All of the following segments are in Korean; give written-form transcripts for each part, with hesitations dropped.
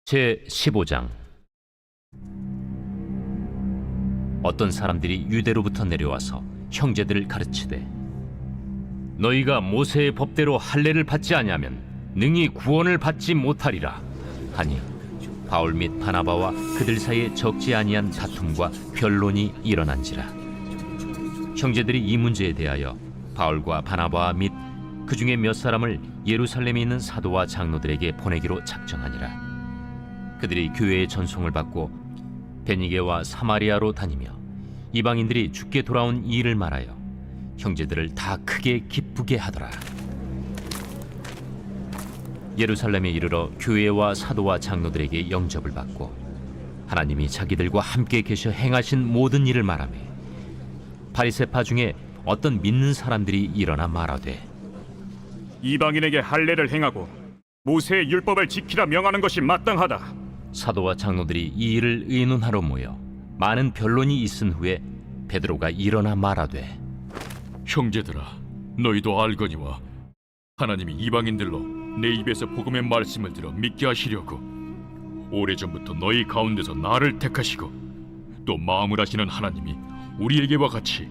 제15장. 어떤 사람들이 유대로부터 내려와서 형제들을 가르치되, 너희가 모세의 법대로 할례를 받지 아니하면 능히 구원을 받지 못하리라 하니, 바울 및 바나바와 그들 사이에 적지 아니한 다툼과 변론이 일어난지라. 형제들이 이 문제에 대하여 바울과 바나바와 및 그 중에 몇 사람을 예루살렘에 있는 사도와 장로들에게 보내기로 작정하니라. 그들이 교회의 전송을 받고 베니게와 사마리아로 다니며 이방인들이 죽게 돌아온 이 일을 말하여 형제들을 다 크게 기쁘게 하더라. 예루살렘에 이르러 교회와 사도와 장로들에게 영접을 받고 하나님이 자기들과 함께 계셔 행하신 모든 일을 말하며, 바리새파 중에 어떤 믿는 사람들이 일어나 말하되, 이방인에게 할례를 행하고 모세의 율법을 지키라 명하는 것이 마땅하다. 사도와 장로들이 이 일을 의논하러 모여 많은 변론이 있은 후에 베드로가 일어나 말하되, 형제들아, 너희도 알거니와 하나님이 이방인들로 내 입에서 복음의 말씀을 들어 믿게 하시려고 오래전부터 너희 가운데서 나를 택하시고, 또 마음을 하시는 하나님이 우리에게와 같이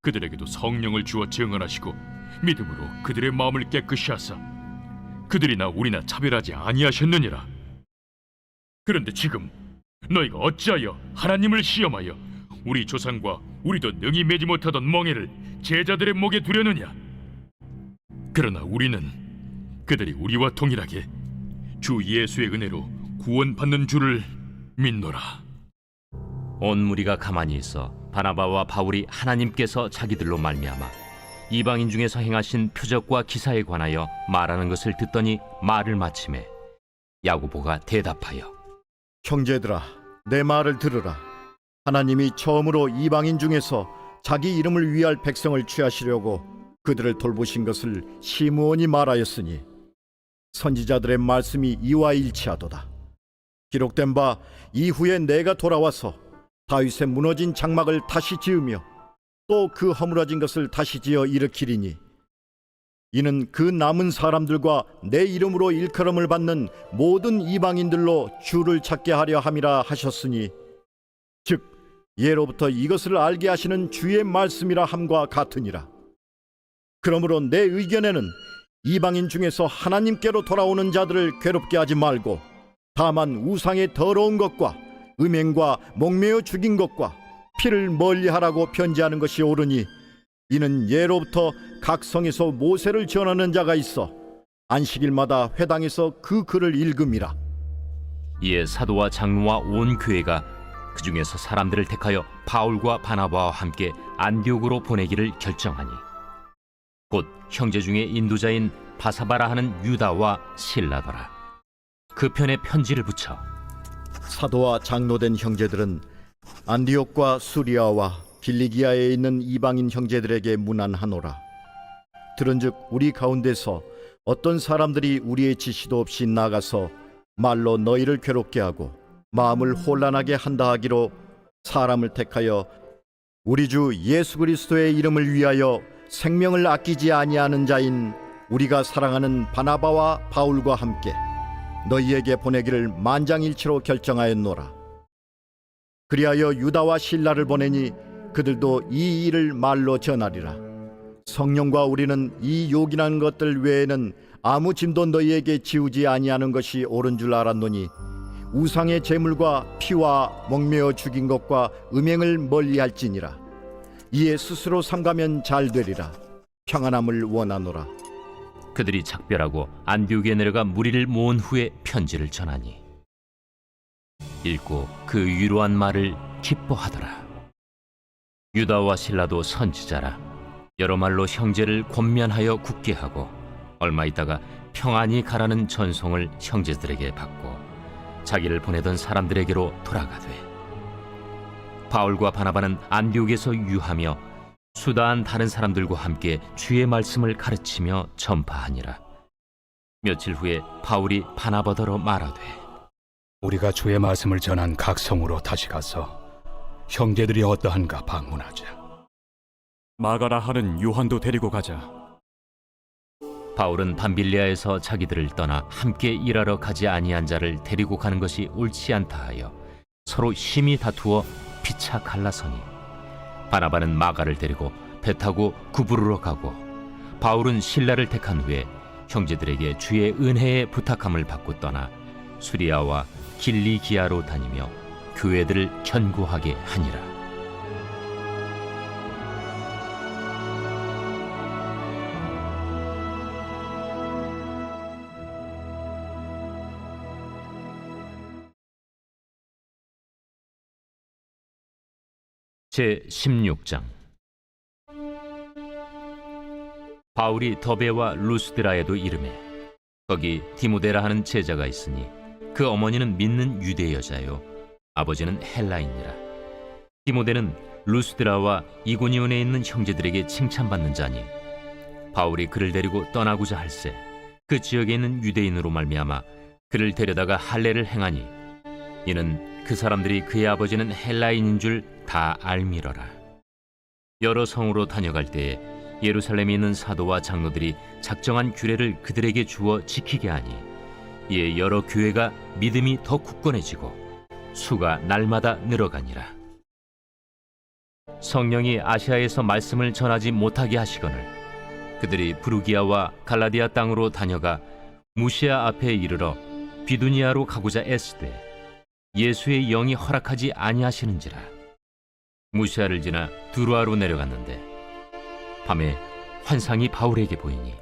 그들에게도 성령을 주어 증언하시고 믿음으로 그들의 마음을 깨끗이 하사 그들이나 우리나 차별하지 아니하셨느니라. 그런데 지금 너희가 어찌하여 하나님을 시험하여 우리 조상과 우리도 능히 매지 못하던 멍에를 제자들의 목에 두려느냐? 그러나 우리는 그들이 우리와 동일하게 주 예수의 은혜로 구원받는 줄을 믿노라. 온 무리가 가만히 있어 바나바와 바울이 하나님께서 자기들로 말미암아 이방인 중에서 행하신 표적과 기사에 관하여 말하는 것을 듣더니 말을 마치매 야고보가 대답하여, 형제들아, 내 말을 들으라. 하나님이 처음으로 이방인 중에서 자기 이름을 위할 백성을 취하시려고 그들을 돌보신 것을 시므온이 말하였으니 선지자들의 말씀이 이와 일치하도다. 기록된 바 이후에 내가 돌아와서 다윗의 무너진 장막을 다시 지으며 또 그 허물어진 것을 다시 지어 일으키리니, 이는 그 남은 사람들과 내 이름으로 일컬음을 받는 모든 이방인들로 주를 찾게 하려 함이라 하셨으니, 즉 예로부터 이것을 알게 하시는 주의 말씀이라 함과 같으니라. 그러므로 내 의견에는 이방인 중에서 하나님께로 돌아오는 자들을 괴롭게 하지 말고, 다만 우상의 더러운 것과 음행과 목매어 죽인 것과 피를 멀리하라고 편지하는 것이 옳으니, 이는 예로부터 각 성에서 모세를 전하는 자가 있어 안식일마다 회당에서 그 글을 읽음이라. 이에 사도와 장로와 온 교회가 그 중에서 사람들을 택하여 바울과 바나바와 함께 안디옥으로 보내기를 결정하니, 곧 형제 중에 인도자인 바사바라 하는 유다와 실라더라. 그 편에 편지를 붙여 사도와 장로된 형제들은 안디옥과 수리아와 길리기아에 있는 이방인 형제들에게 문안하노라. 들은즉 우리 가운데서 어떤 사람들이 우리의 지시도 없이 나가서 말로 너희를 괴롭게 하고 마음을 혼란하게 한다 하기로 사람을 택하여 우리 주 예수 그리스도의 이름을 위하여 생명을 아끼지 아니하는 자인 우리가 사랑하는 바나바와 바울과 함께 너희에게 보내기를 만장일치로 결정하였노라. 그리하여 유다와 실라를 보내니 그들도 이 일을 말로 전하리라. 성령과 우리는 이 요긴한 것들 외에는 아무 짐도 너희에게 지우지 아니하는 것이 옳은 줄 알았노니, 우상의 제물과 피와 목매어 죽인 것과 음행을 멀리할지니라. 이에 스스로 삼가면 잘 되리라. 평안함을 원하노라. 그들이 작별하고 안디옥에 내려가 무리를 모은 후에 편지를 전하니, 읽고 그 위로한 말을 기뻐하더라. 유다와 실라도 선지자라 여러 말로 형제를 권면하여 굳게 하고, 얼마 있다가 평안히 가라는 전송을 형제들에게 받고 자기를 보내던 사람들에게로 돌아가되, 바울과 바나바는 안디옥에서 유하며 수다한 다른 사람들과 함께 주의 말씀을 가르치며 전파하니라. 며칠 후에 바울이 바나바더러 말하되, 우리가 주의 말씀을 전한 각 성으로 다시 가서 형제들이 어떠한가 방문하자. 마가라 하는 요한도 데리고 가자. 바울은 밤빌리아에서 자기들을 떠나 함께 일하러 가지 아니한 자를 데리고 가는 것이 옳지 않다 하여 서로 심히 다투어 피차 갈라서니 바나바는 마가를 데리고 배 타고 구부르러 가고 바울은 실라를 택한 후에 형제들에게 주의 은혜에 부탁함을 받고 떠나 수리아와 길리기아로 다니며 교회들을 견고하게 하니라. 제 16장. 바울이 더베와 루스드라에도 이르매 거기 디모데라 하는 제자가 있으니 그 어머니는 믿는 유대 여자요 아버지는 헬라인이라. 디모데는 루스드라와 이고니온에 있는 형제들에게 칭찬받는 자니 바울이 그를 데리고 떠나고자 할세 그 지역에 있는 유대인으로 말미암아 그를 데려다가 할례를 행하니 이는 그 사람들이 그의 아버지는 헬라인인 줄 다 알미러라. 여러 성으로 다녀갈 때에 예루살렘에 있는 사도와 장로들이 작정한 규례를 그들에게 주어 지키게 하니 이에 여러 교회가 믿음이 더 굳건해지고 수가 날마다 늘어가니라. 성령이 아시아에서 말씀을 전하지 못하게 하시거늘 그들이 부르기아와 갈라디아 땅으로 다녀가 무시아 앞에 이르러 비두니아로 가고자 애쓰되 예수의 영이 허락하지 아니하시는지라. 무시아를 지나 두루아로 내려갔는데 밤에 환상이 바울에게 보이니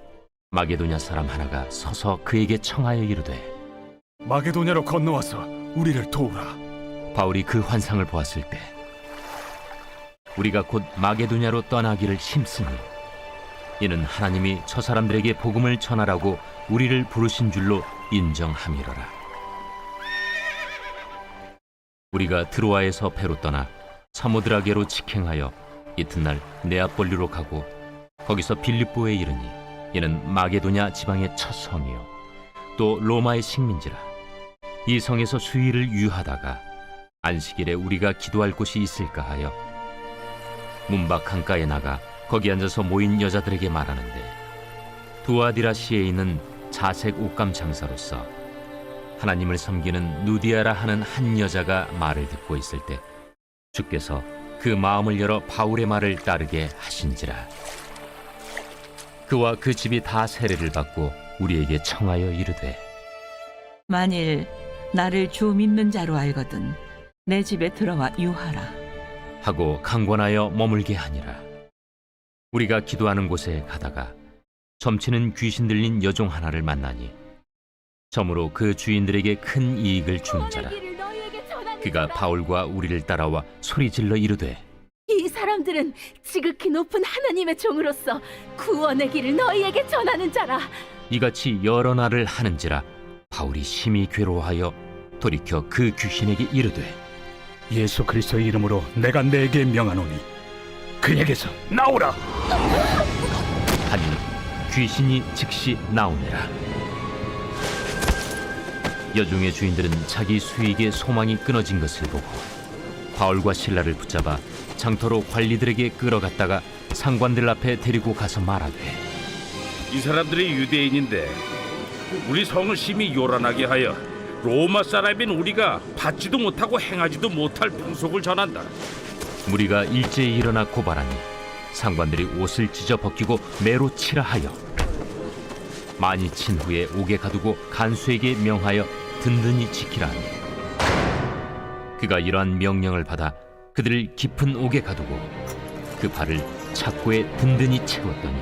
마게도냐 사람 하나가 서서 그에게 청하여 이르되 마게도냐로 건너와서 우리를 도우라. 바울이 그 환상을 보았을 때 우리가 곧 마게도냐로 떠나기를 힘쓰니 이는 하나님이 저 사람들에게 복음을 전하라고 우리를 부르신 줄로 인정함이로라. 우리가 드로아에서 배로 떠나 사모드라게로 직행하여 이튿날 네아폴리로 가고 거기서 빌립보에 이르니 이는 마게도냐 지방의 첫 성이요 또 로마의 식민지라. 이 성에서 수일을 유하다가 안식일에 우리가 기도할 곳이 있을까 하여 문밖 강가에 나가 거기 앉아서 모인 여자들에게 말하는데 두아디라시에 있는 자색 옷감 장사로서 하나님을 섬기는 누디아라 하는 한 여자가 말을 듣고 있을 때 주께서 그 마음을 열어 바울의 말을 따르게 하신지라. 그와 그 집이 다 세례를 받고 우리에게 청하여 이르되 만일 나를 주 믿는 자로 알거든 내 집에 들어와 유하라 하고 강권하여 머물게 하니라. 우리가 기도하는 곳에 가다가 점치는 귀신 들린 여종 하나를 만나니 점으로 그 주인들에게 큰 이익을 준 자라. 그가 바울과 우리를 따라와 소리질러 이르되 이 사람들은 지극히 높은 하나님의 종으로서 구원의 길을 너희에게 전하는 자라. 이같이 여러 날을 하는지라 바울이 심히 괴로워하여 돌이켜 그 귀신에게 이르되 예수 그리스도의 이름으로 내가 내게 명하노니 그에게서 나오라. 하니 귀신이 즉시 나오니라. 여종의 주인들은 자기 수익의 소망이 끊어진 것을 보고 바울과 실라를 붙잡아 장터로 관리들에게 끌어갔다가 상관들 앞에 데리고 가서 말하되 이 사람들이 유대인인데 우리 성을 심히 요란하게 하여 로마 사람인 우리가 받지도 못하고 행하지도 못할 풍속을 전한다. 무리가 일제히 일어나 고발하니 상관들이 옷을 찢어 벗기고 매로 치라 하여 많이 친 후에 옥에 가두고 간수에게 명하여 든든히 지키라 하니 그가 이러한 명령을 받아 그들을 깊은 옥에 가두고 그 발을 착고에 든든히 채웠더니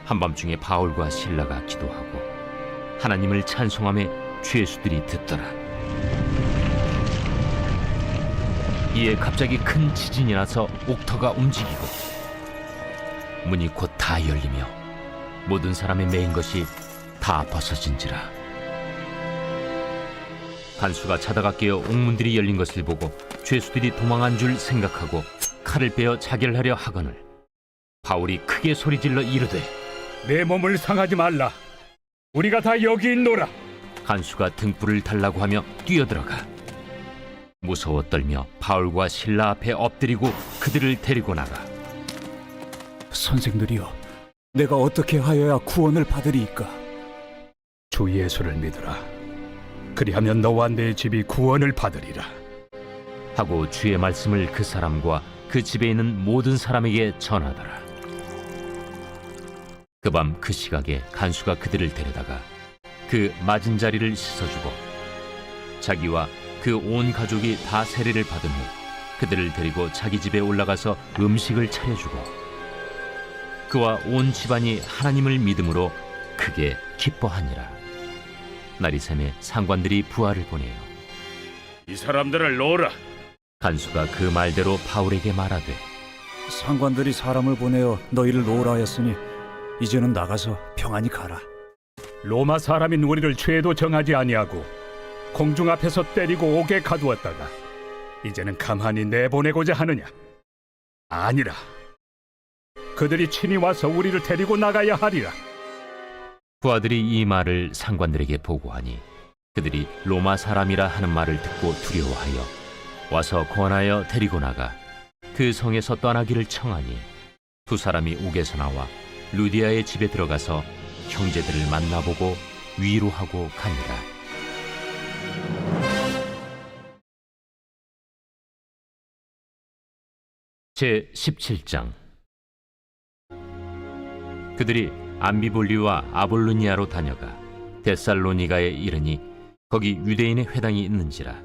한밤중에 바울과 실라가 기도하고 하나님을 찬송하며 죄수들이 듣더라. 이에 갑자기 큰 지진이 나서 옥터가 움직이고 문이 곧 다 열리며 모든 사람의 매인 것이 다 벗어진지라. 간수가 자다가 깨어 옥문들이 열린 것을 보고 죄수들이 도망한 줄 생각하고 칼을 빼어 자결하려 하거늘 바울이 크게 소리질러 이르되 내 몸을 상하지 말라. 우리가 다 여기 있노라. 간수가 등불을 달라고 하며 뛰어들어가 무서워 떨며 바울과 실라 앞에 엎드리고 그들을 데리고 나가 선생들이여, 내가 어떻게 하여야 구원을 받으리이까? 주 예수를 믿으라. 그리하면 너와 내 집이 구원을 받으리라. 하고 주의 말씀을 그 사람과 그 집에 있는 모든 사람에게 전하더라. 그 밤 그 시각에 간수가 그들을 데려다가 그 맞은 자리를 씻어주고 자기와 그 온 가족이 다 세례를 받은 후 그들을 데리고 자기 집에 올라가서 음식을 차려주고 그와 온 집안이 하나님을 믿음으로 크게 기뻐하니라. 날이 새매 상관들이 부하를 보내요. 이 사람들을 놓으라. 간수가 그 말대로 바울에게 말하되 상관들이 사람을 보내어 너희를 놓으라 하였으니 이제는 나가서 평안히 가라. 로마 사람인 우리를 죄도 정하지 아니하고 공중 앞에서 때리고 옥에 가두었다가 이제는 가만히 내보내고자 하느냐? 아니라 그들이 친히 와서 우리를 데리고 나가야 하리라. 부하들이 이 말을 상관들에게 보고하니 그들이 로마 사람이라 하는 말을 듣고 두려워하여 와서 권하여 데리고 나가 그 성에서 떠나기를 청하니 두 사람이 옥에서 나와 루디아의 집에 들어가서 형제들을 만나보고 위로하고 가니라. 제 17장. 그들이 암비볼리와 아볼로니아로 다녀가 데살로니가에 이르니 거기 유대인의 회당이 있는지라.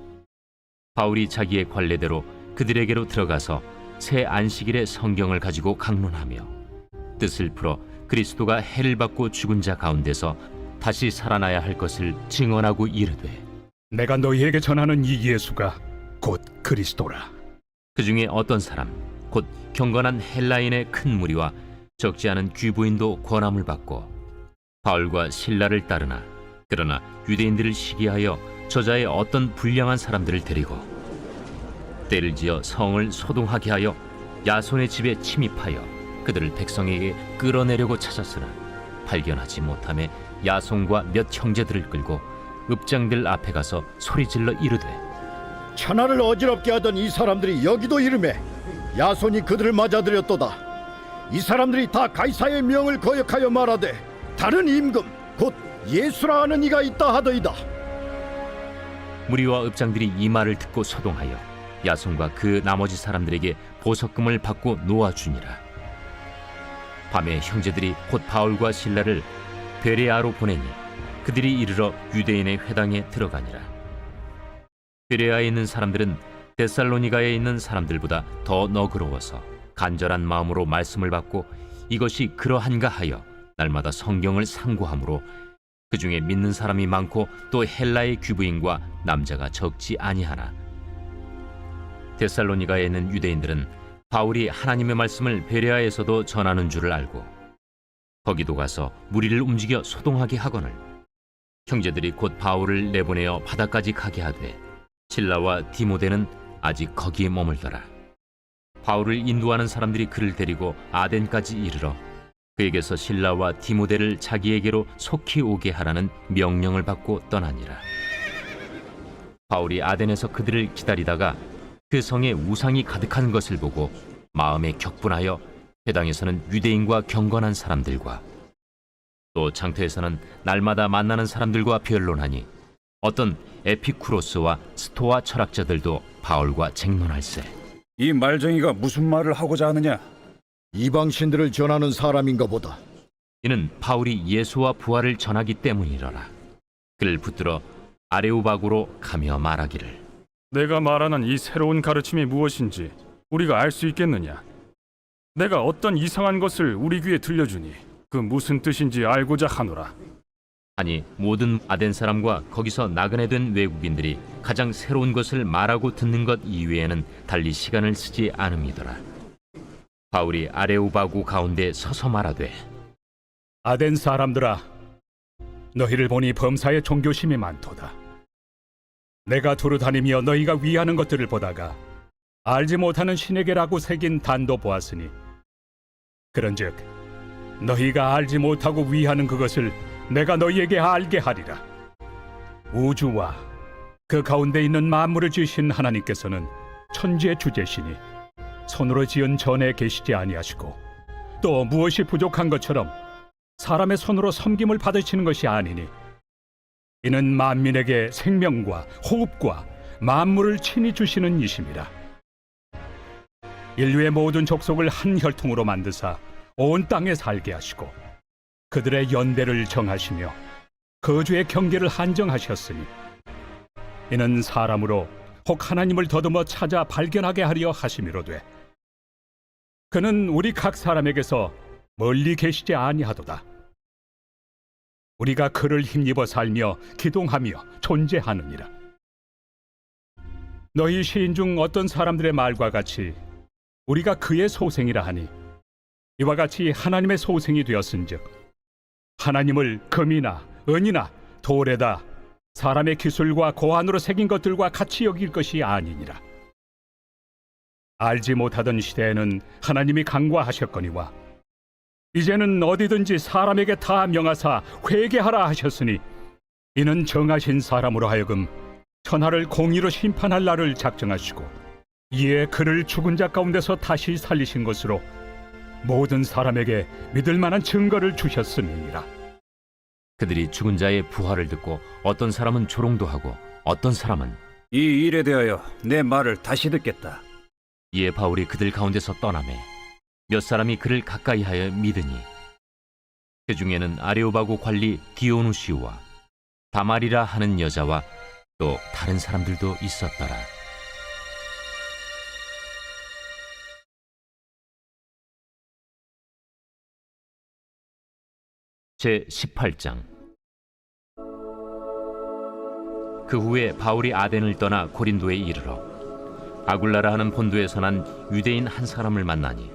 바울이 자기의 관례대로 그들에게로 들어가서 새 안식일에 성경을 가지고 강론하며 뜻을 풀어 그리스도가 해를 받고 죽은 자 가운데서 다시 살아나야 할 것을 증언하고 이르되 내가 너희에게 전하는 이 예수가 곧 그리스도라. 그 중에 어떤 사람 곧 경건한 헬라인의 큰 무리와 적지 않은 귀부인도 권함을 받고 바울과 실라를 따르나 그러나 유대인들을 시기하여 저자의 어떤 불량한 사람들을 데리고 때를 지어 성을 소동하게 하여 야손의 집에 침입하여 그들을 백성에게 끌어내려고 찾았으나 발견하지 못하매 야손과 몇 형제들을 끌고 읍장들 앞에 가서 소리질러 이르되 천하를 어지럽게 하던 이 사람들이 여기도 이르매 야손이 그들을 맞아들였도다. 이 사람들이 다 가이사의 명을 거역하여 말하되 다른 임금 곧 예수라 하는 이가 있다 하더이다. 무리와 읍장들이 이 말을 듣고 소동하여 야손과 그 나머지 사람들에게 보석금을 받고 놓아주니라. 밤에 형제들이 곧 바울과 실라를 베레아로 보내니 그들이 이르러 유대인의 회당에 들어가니라. 베레아에 있는 사람들은 데살로니가에 있는 사람들보다 더 너그러워서 간절한 마음으로 말씀을 받고 이것이 그러한가 하여 날마다 성경을 상고하므로 그 중에 믿는 사람이 많고 또 헬라의 귀부인과 남자가 적지 아니하나 데살로니가에 있는 유대인들은 바울이 하나님의 말씀을 베레아에서도 전하는 줄을 알고 거기도 가서 무리를 움직여 소동하게 하거늘 형제들이 곧 바울을 내보내어 바다까지 가게 하되 실라와 디모데는 아직 거기에 머물더라. 바울을 인도하는 사람들이 그를 데리고 아덴까지 이르러 그에게서 실라와 디모데를 자기에게로 속히 오게 하라는 명령을 받고 떠나니라. 바울이 아덴에서 그들을 기다리다가 그 성에 우상이 가득한 것을 보고 마음에 격분하여 회당에서는 유대인과 경건한 사람들과 또 장터에서는 날마다 만나는 사람들과 변론하니 어떤 에피쿠로스와 스토아 철학자들도 바울과 쟁론할세. 이 말쟁이가 무슨 말을 하고자 하느냐? 이방신들을 전하는 사람인가 보다. 이는 바울이 예수와 부활을 전하기 때문이러라. 그를 붙들어 아레오바구로 가며 말하기를 내가 말하는 이 새로운 가르침이 무엇인지 우리가 알 수 있겠느냐? 내가 어떤 이상한 것을 우리 귀에 들려주니 그 무슨 뜻인지 알고자 하노라. 아니 모든 아덴 사람과 거기서 나그네 된 외국인들이 가장 새로운 것을 말하고 듣는 것 이외에는 달리 시간을 쓰지 않음이더라. 바울이 아레오바구 가운데 서서 말하되 아덴 사람들아, 너희를 보니 범사에 종교심이 많도다. 내가 두루 다니며 너희가 위하는 것들을 보다가 알지 못하는 신에게라고 새긴 단도 보았으니 그런즉 너희가 알지 못하고 위하는 그것을 내가 너희에게 알게 하리라. 우주와 그 가운데 있는 만물을 지으신 하나님께서는 천지의 주제시니 손으로 지은 전에 계시지 아니하시고 또 무엇이 부족한 것처럼 사람의 손으로 섬김을 받으시는 것이 아니니 이는 만민에게 생명과 호흡과 만물을 친히 주시는 이심이라. 인류의 모든 족속을 한 혈통으로 만드사 온 땅에 살게 하시고 그들의 연대를 정하시며 거주의 경계를 한정하셨으니 이는 사람으로 혹 하나님을 더듬어 찾아 발견하게 하려 하심이로되 그는 우리 각 사람에게서 멀리 계시지 아니하도다. 우리가 그를 힘입어 살며 기동하며 존재하느니라. 너희 시인 중 어떤 사람들의 말과 같이 우리가 그의 소생이라 하니 이와 같이 하나님의 소생이 되었은즉 하나님을 금이나 은이나 돌에다 사람의 기술과 고안으로 새긴 것들과 같이 여길 것이 아니니라. 알지 못하던 시대에는 하나님이 간과하셨거니와 이제는 어디든지 사람에게 다 명하사 회개하라 하셨으니 이는 정하신 사람으로 하여금 천하를 공의로 심판할 날을 작정하시고 이에 그를 죽은 자 가운데서 다시 살리신 것으로 모든 사람에게 믿을 만한 증거를 주셨음이니라. 그들이 죽은 자의 부활을 듣고 어떤 사람은 조롱도 하고 어떤 사람은 이 일에 대하여 내 말을 다시 듣겠다. 이에 바울이 그들 가운데서 떠나매 몇 사람이 그를 가까이하여 믿으니 그 중에는 아레오바고 관리 디오누시우와 다말이라 하는 여자와 또 다른 사람들도 있었더라. 제 18장. 그 후에 바울이 아덴을 떠나 고린도에 이르러 아굴라라 하는 본도에서 난 유대인 한 사람을 만나니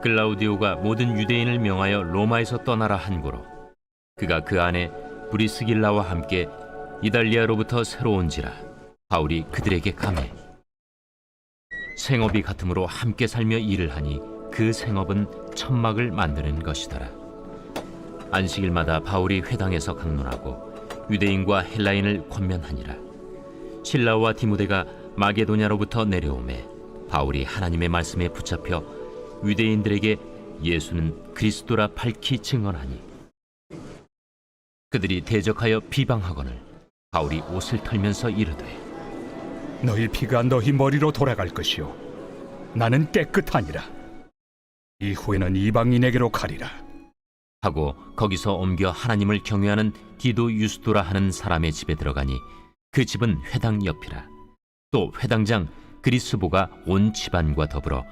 글라우디오가 모든 유대인을 명하여 로마에서 떠나라 한 고로 그가 그 안에 브리스길라와 함께 이달리아로부터 새로 온지라 바울이 그들에게 감해 생업이 같으므로 함께 살며 일을 하니 그 생업은 천막을 만드는 것이더라. 안식일마다 바울이 회당에서 강론하고 유대인과 헬라인을 권면하니라. 실라와 디모데가 마게도냐로부터 내려오매 바울이 하나님의 말씀에 붙잡혀 유대인들에게 예수는 그리스도라 밝히 증언하니 그들이 대적하여 비방하거늘 바울이 옷을 털면서 이르되 너희 피가 너희 머리로 돌아갈 것이요 나는 깨끗하니라. 이후에는 이방인에게로 가리라 하고 거기서 옮겨 하나님을 경외하는 디도 유스도라 하는 사람의 집에 들어가니 그 집은 회당 옆이라. 또 회당장 그리스보가 온 집안과 더불어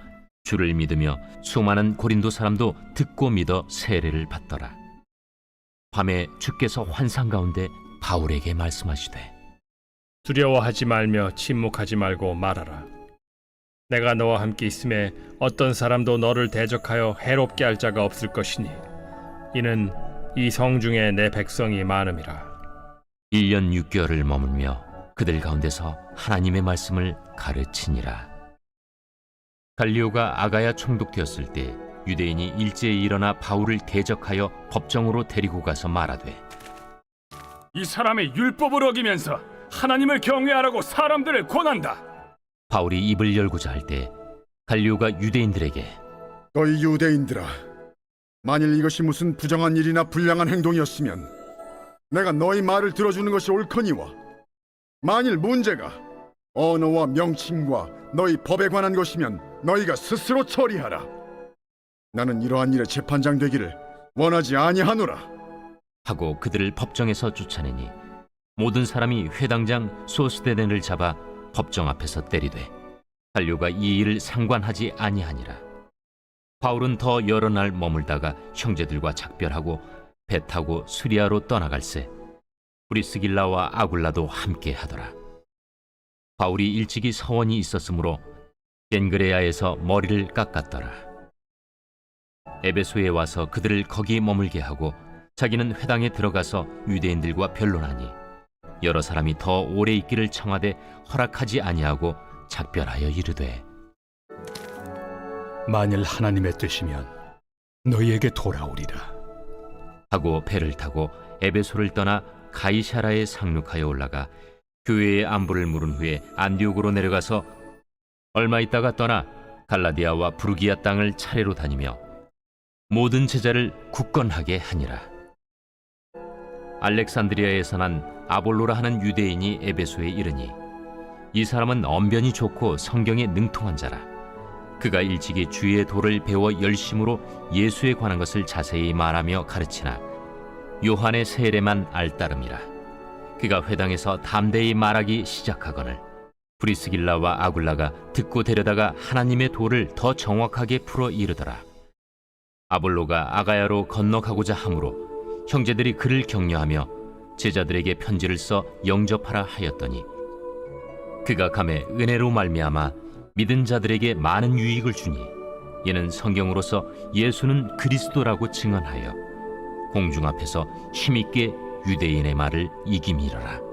주를 믿으며 수많은 고린도 사람도 듣고 믿어 세례를 받더라. 밤에 주께서 환상 가운데 바울에게 말씀하시되 두려워하지 말며 침묵하지 말고 말하라. 내가 너와 함께 있음에 어떤 사람도 너를 대적하여 해롭게 할 자가 없을 것이니 이는 이 성 중에 내 백성이 많음이라. 1년 6개월을 머물며 그들 가운데서 하나님의 말씀을 가르치니라. 갈리오가 아가야 총독되었을 때 유대인이 일제히 일어나 바울을 대적하여 법정으로 데리고 가서 말하되 이 사람의 율법을 어기면서 하나님을 경외하라고 사람들을 권한다. 바울이 입을 열고자 할 때 갈리오가 유대인들에게 너희 유대인들아, 만일 이것이 무슨 부정한 일이나 불량한 행동이었으면 내가 너희 말을 들어주는 것이 옳거니와 만일 문제가 언어와 명칭과 너희 법에 관한 것이면 너희가 스스로 처리하라. 나는 이러한 일에 재판장 되기를 원하지 아니하노라. 하고 그들을 법정에서 쫓아내니 모든 사람이 회당장 소스데넨을 잡아 법정 앞에서 때리되 갈료가 이 일을 상관하지 아니하니라. 바울은 더 여러 날 머물다가 형제들과 작별하고 배 타고 수리아로 떠나갈새 브리스길라와 아굴라도 함께 하더라. 바울이 일찍이 서원이 있었으므로 겐그레아에서 머리를 깎았더라. 에베소에 와서 그들을 거기 머물게 하고 자기는 회당에 들어가서 유대인들과 변론하니 여러 사람이 더 오래 있기를 청하되 허락하지 아니하고 작별하여 이르되 만일 하나님의 뜻이면 너희에게 돌아오리라 하고 배를 타고 에베소를 떠나 가이사라에 상륙하여 올라가 교회의 안부를 물은 후에 안디옥으로 내려가서 얼마 있다가 떠나 갈라디아와 부르기아 땅을 차례로 다니며 모든 제자를 굳건하게 하니라. 알렉산드리아에서 난 아볼로라 하는 유대인이 에베소에 이르니 이 사람은 언변이 좋고 성경에 능통한 자라. 그가 일찍이 주의 도를 배워 열심으로 예수에 관한 것을 자세히 말하며 가르치나 요한의 세례만 알따름이라. 그가 회당에서 담대히 말하기 시작하거늘 브리스길라와 아굴라가 듣고 데려다가 하나님의 도를 더 정확하게 풀어 이르더라. 아볼로가 아가야로 건너가고자 하므로 형제들이 그를 격려하며 제자들에게 편지를 써 영접하라 하였더니 그가 감에 은혜로 말미암아 믿은 자들에게 많은 유익을 주니 이는 성경으로서 예수는 그리스도라고 증언하여 공중 앞에서 힘있게 유대인의 말을 이김이러라.